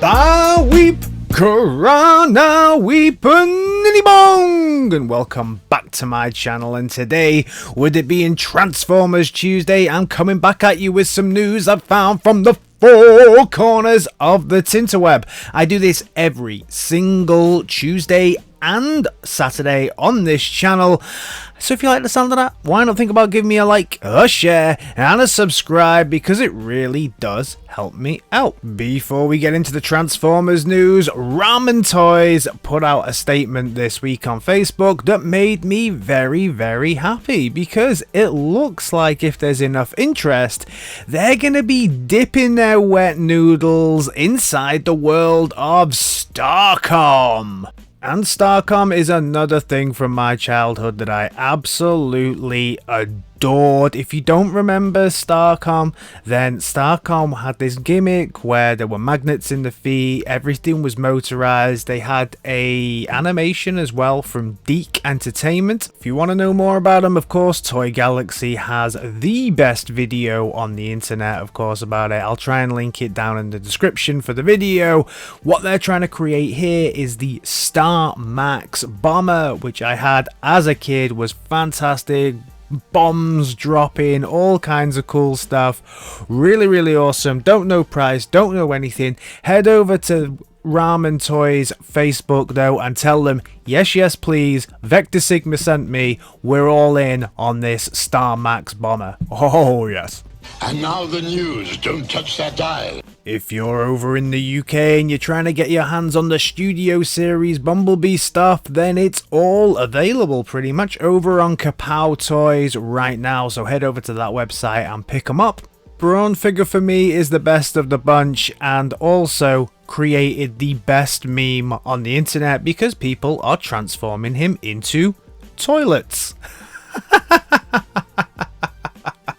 Da weep, Karana weeponity bong, and welcome back to my channel. And today, with it being Transformers Tuesday, I'm coming back at you with some news I've found from the four corners of the Tinterweb. I do this every single Tuesday and Saturday on this channel. So if you like the sound of that, why not think about giving me a like, a share, and a subscribe, because it really does help me out. Before we get into the Transformers news, Ramen Toys put out a statement this week on Facebook that made me very, very happy, because it looks like if there's enough interest, they're going to be dipping their wet noodles inside the world of Starcom. And Starcom is another thing from my childhood that I absolutely adored. If you don't remember Starcom, then Starcom had this gimmick where there were magnets in the feet, everything was motorized. They had a animation as well from Deke Entertainment. If you want to know more about them, of course, Toy Galaxy has the best video on the internet, of course, about it. I'll try and link it down in the description for the video. What they're trying to create here is the Star Max Bomber, which I had as a kid, was fantastic. Bombs dropping, all kinds of cool stuff. Really awesome. Don't know price, don't know anything. Head over to Ramen Toys Facebook though and tell them yes please, Vector Sigma sent me. We're all in on this Star Max Bomber. Oh yes. And now the news. Don't touch that dial. If you're over in the UK and you're trying to get your hands on the Studio Series Bumblebee stuff, then it's all available pretty much over on Kapow Toys right now. So head over to that website and pick them up. Brawn figure for me is the best of the bunch, and also created the best meme on the internet because people are transforming him into toilets.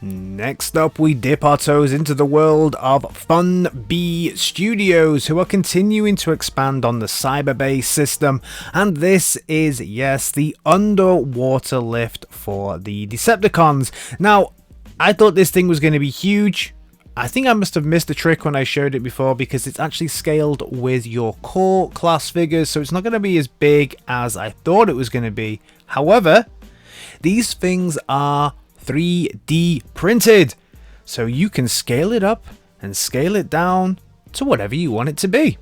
Next up, we dip our toes into the world of Funbie Studios, who are continuing to expand on the cyberbase system, and this is, yes, the underwater lift for the Decepticons. Now, I thought this thing was going to be huge. I think I must have missed a trick when I showed it before, because it's actually scaled with your core class figures, so it's not going to be as big as I thought it was going to be. However, these things are 3D printed, so you can scale it up and scale it down to whatever you want it to be.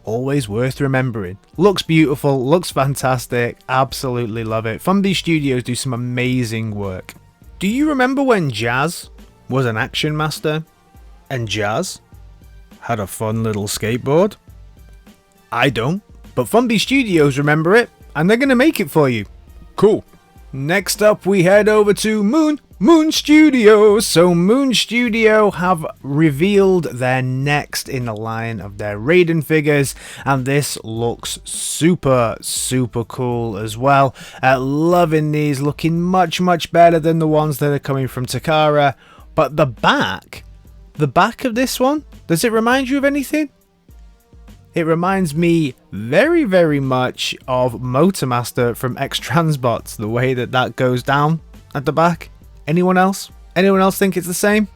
Always worth remembering. Looks beautiful, looks fantastic, absolutely love it. Funbie Studios do some amazing work. Do you remember when Jazz was an action master and Jazz had a fun little skateboard? I don't, but Funbie Studios remember it, and they're gonna make it for you. Cool. Next up, we head over to Moon Studio. So Moon Studio have revealed their next in the line of their Raiden figures, and this looks super cool as well. Loving these, looking much better than the ones that are coming from Takara. But the back of this one, does it remind you of anything? It reminds me very much of Motormaster from X-Transbots, the way that goes down at the back. Anyone else? Anyone else think it's the same?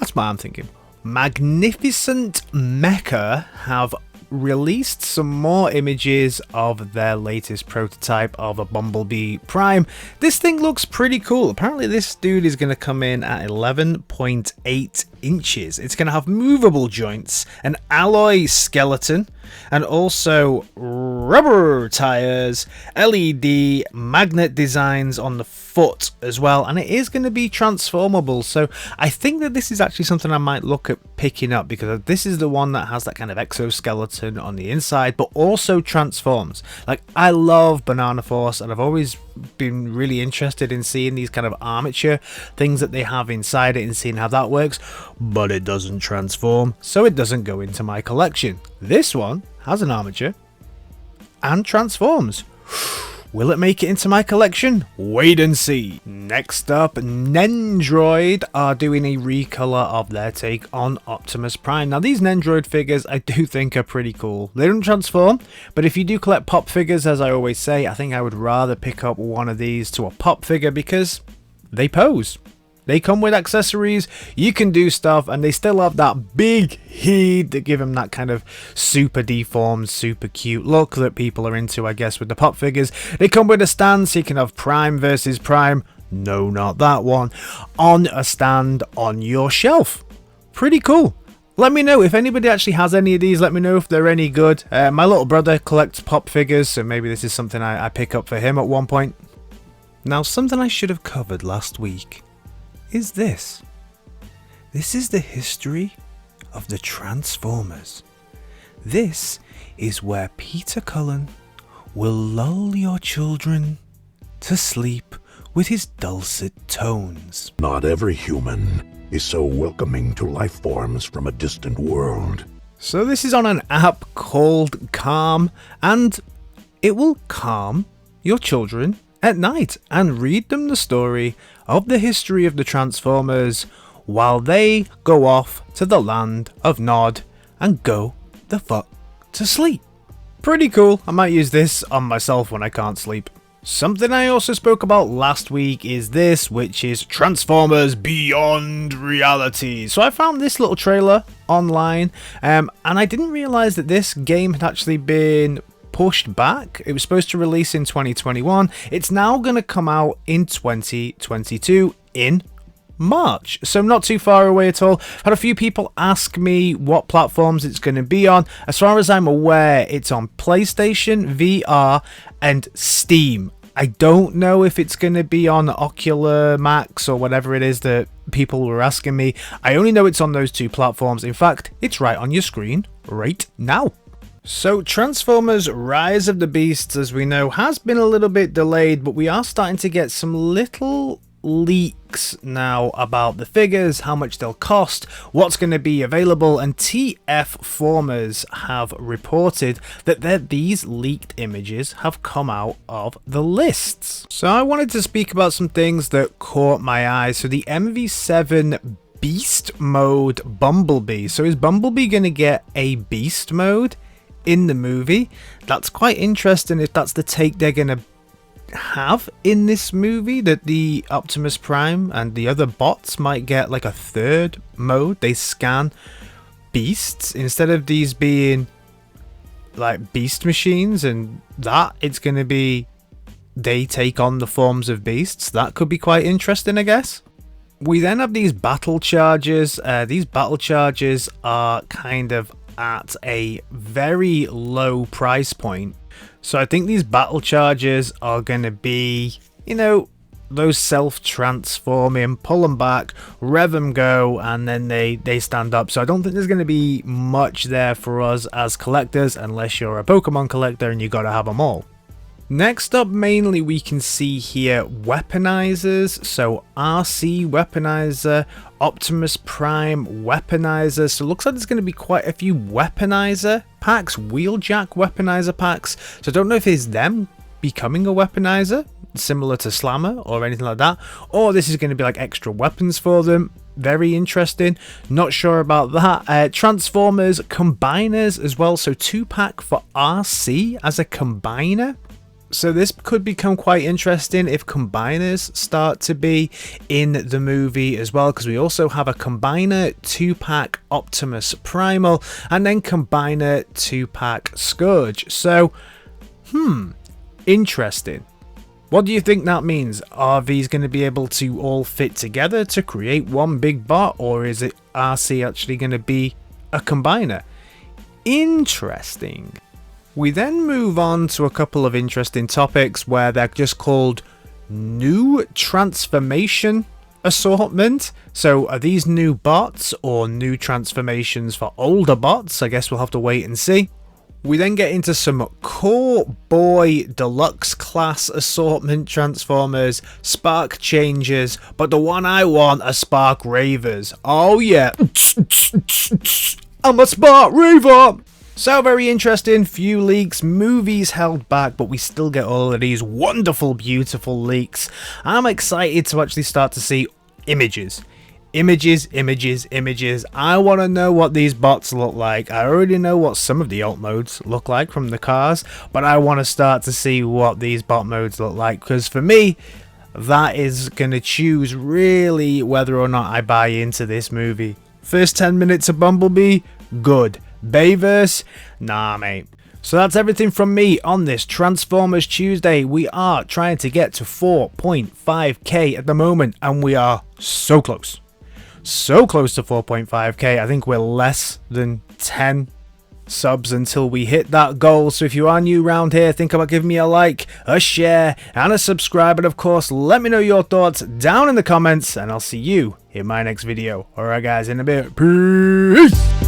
That's what I'm thinking. Magificent Mecha have released some more images of their latest prototype of a Bumblebee Prime. This thing looks pretty cool. Apparently this dude is going to come in at 11.8 inches. It's going to have movable joints, an alloy skeleton, and also rubber tires, LED magnet designs on the foot as well, and it is going to be transformable. So I think that this is actually something I might look at picking up, because this is the one that has that kind of exoskeleton on the inside but also transforms. Like, I love Banana Force, and I've always been really interested in seeing these kind of armature things that they have inside it and seeing how that works, but it doesn't transform, so it doesn't go into my collection. This one has an armature and transforms. Will it make it into my collection? Wait and see. Next up, Nendoroid are doing a recolor of their take on Optimus Prime. Now, these Nendoroid figures I do think are pretty cool. They don't transform, but if you do collect pop figures, as I always say, I think I would rather pick up one of these to a pop figure because they pose. They come with accessories, you can do stuff, and they still have that big head that give them that kind of super deformed, super cute look that people are into, I guess, with the pop figures. They come with a stand, so you can have Prime versus Prime, no, not that one, on a stand on your shelf. Pretty cool. Let me know if anybody actually has any of these. Let me know if they're any good. My little brother collects pop figures, so maybe this is something I pick up for him at one point. Now, something I should have covered last week is this. This is the history of the Transformers. This is where Peter Cullen will lull your children to sleep with his dulcet tones. Not every human is so welcoming to life forms from a distant world. So this is on an app called Calm, and it will calm your children at night and read them the story of the history of the Transformers while they go off to the land of Nod and go the fuck to sleep. Pretty cool. I might use this on myself when I can't sleep. Something I also spoke about last week is this, which is Transformers Beyond Reality. So I found this little trailer online, and I didn't realize that this game had actually been pushed back. It was supposed to release in 2021. It's now going to come out in 2022 in March, so not too far away at all. Had a few people ask me what platforms it's going to be on. As far as I'm aware, it's on PlayStation, VR, and Steam. I don't know if it's going to be on Oculus Max or whatever it is that people were asking me. I only know it's on those two platforms. In fact, it's right on your screen right now. So Transformers Rise of the Beasts, as we know, has been a little bit delayed, but we are starting to get some little leaks now about the figures, how much they'll cost, what's going to be available, and TF Formers have reported that these leaked images have come out of the lists. So I wanted to speak about some things that caught my eye. So the MV7 Beast Mode Bumblebee. So is Bumblebee going to get a Beast Mode in the movie? That's quite interesting if that's the take they're going to have in this movie, that the Optimus Prime and the other bots might get like a third mode. They scan beasts instead of these being like beast machines, and that it's going to be they take on the forms of beasts. That could be quite interesting, I guess. We then have these battle chargers. These battle chargers are kind of at a very low price point. So I think these battle chargers are going to be, you know, those self-transforming, pull them back, rev them, go, and then they stand up. So I don't think there's going to be much there for us as collectors, unless you're a Pokemon collector and you got to have them all. Next up, mainly we can see here Weaponizers. So Arcee Weaponizer, Optimus Prime Weaponizer. So it looks like there's going to be quite a few Weaponizer packs, Wheeljack Weaponizer packs. So I don't know if it's them becoming a Weaponizer, similar to Slammer or anything like that, or this is going to be like extra weapons for them. Very interesting. Not sure about that. Transformers Combiners as well. So 2-pack for Arcee as a combiner. So this could become quite interesting if combiners start to be in the movie as well, because we also have a combiner 2-pack Optimus Primal and then combiner 2-pack Scourge. So, interesting. What do you think that means? Are these going to be able to all fit together to create one big bot, or is it Arcee actually going to be a combiner? Interesting. We then move on to a couple of interesting topics where they're just called new transformation assortment. So are these new bots or new transformations for older bots? I guess we'll have to wait and see. We then get into some Core Boy Deluxe Class Assortment Transformers, Spark Changers, but the one I want are Spark Ravers. Oh yeah, I'm a Spark Raver! So very interesting, few leaks, movies held back, but we still get all of these wonderful, beautiful leaks. I'm excited to actually start to see images. Images. I want to know what these bots look like. I already know what some of the alt modes look like from the cars, but I want to start to see what these bot modes look like, because for me, that is gonna choose really whether or not I buy into this movie. First 10 minutes of Bumblebee, good. Bayverse, nah mate. So that's everything from me on this Transformers Tuesday. We are trying to get to 4.5k at the moment, and we are so close. So close to 4.5k. I think we're less than 10 subs until we hit that goal. So if you are new around here, think about giving me a like, a share, and a subscribe. And of course, let me know your thoughts down in the comments, and I'll see you in my next video. Alright guys, in a bit. Peace!